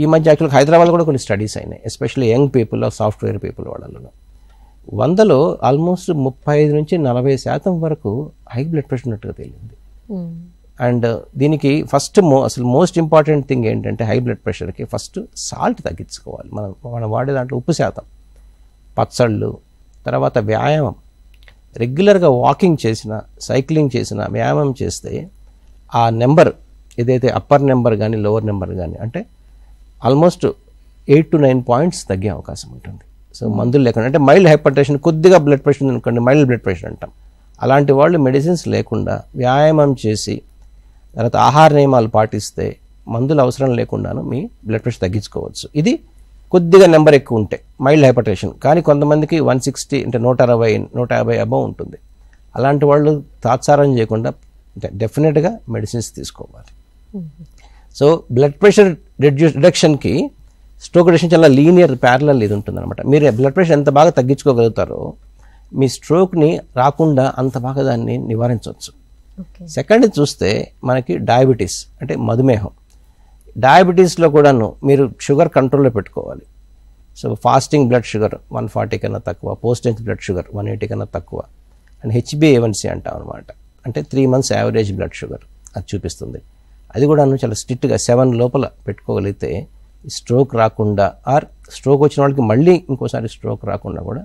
ఈ మధ్య యాక్చువల్గా హైదరాబాద్లో కూడా కొన్ని స్టడీస్ అయినాయి, especially young people, software people వాళ్ళలో 100లో ఆల్మోస్ట్ 35 నుంచి 40% వరకు హై బ్లడ్ ప్రెషర్ ఉన్నట్టుగా తేలింది. అండ్ దీనికి ఫస్ట్ అసలు మోస్ట్ ఇంపార్టెంట్ థింగ్ ఏంటంటే హై బ్లడ్ ప్రెషర్కి ఫస్ట్ సాల్ట్ తగ్గించుకోవాలి. మనం వాడే దాంట్లో ఉప్పు శాతం, పచ్చళ్ళు, తర్వాత వ్యాయామం, రెగ్యులర్గా వాకింగ్ చేసిన, సైక్లింగ్ చేసిన, వ్యాయామం చేస్తే ఆ నెంబర్ ఏదైతే అప్పర్ నెంబర్ కానీ లోవర్ నెంబర్ కానీ అంటే ఆల్మోస్ట్ 8 to 9 పాయింట్స్ తగ్గే అవకాశం ఉంటుంది. సో మందులు లేకుండా, అంటే మైల్డ్ హైపర్ టెన్షన్, కొద్దిగా బ్లడ్ ప్రెషర్ అనుకోండి మైల్డ్ బ్లడ్ ప్రెషర్ అంటాం, అలాంటి వాళ్ళు మెడిసిన్స్ లేకుండా వ్యాయామం చేసి తర్వాత ఆహార నియమాలు పాటిస్తే మందులు అవసరం లేకుండాను మీ బ్లడ్ ప్రెషర్ తగ్గించుకోవచ్చు. ఇది కొద్దిగా నెంబర్ ఎక్కువ ఉంటే మైల్డ్ హైపర్ టెన్షన్. కానీ కొంతమందికి 160 అంటే 160-150 అబవ్ ఉంటుంది. అలాంటి వాళ్ళు తాత్సారం చేయకుండా డెఫినెట్గా మెడిసిన్స్ తీసుకోవాలి. సో బ్లడ్ ప్రెషర్ రిడక్షన్కి స్ట్రోక్ రిడక్షన్ చాలా లీనియర్ ప్యారలల్ ఇది ఉంటుంది అనమాట. మీరు బ్లడ్ ప్రెషర్ ఎంత బాగా తగ్గించుకోగలుగుతారో మీ స్ట్రోక్ని రాకుండా అంత బాగా దాన్ని నివారించవచ్చు. సెకండ్ చూస్తే మనకి డయాబెటీస్ అంటే మధుమేహం. డయాబెటీస్లో కూడాను మీరు షుగర్ కంట్రోల్లో పెట్టుకోవాలి. సో ఫాస్టింగ్ బ్లడ్ షుగర్ 140 కన్నా తక్కువ, పోస్టెన్స్ బ్లడ్ షుగర్ 180 కన్నా తక్కువ, అండ్ HbA1c అంటాం అనమాట. అంటే 3 months యావరేజ్ బ్లడ్ షుగర్ అది చూపిస్తుంది. అది కూడాను చాలా స్ట్రిక్ట్గా 7 లోపల పెట్టుకోగలిగితే స్ట్రోక్ రాకుండా, ఆర్ స్ట్రోక్ వచ్చిన వాళ్ళకి మళ్ళీ ఇంకోసారి స్ట్రోక్ రాకుండా కూడా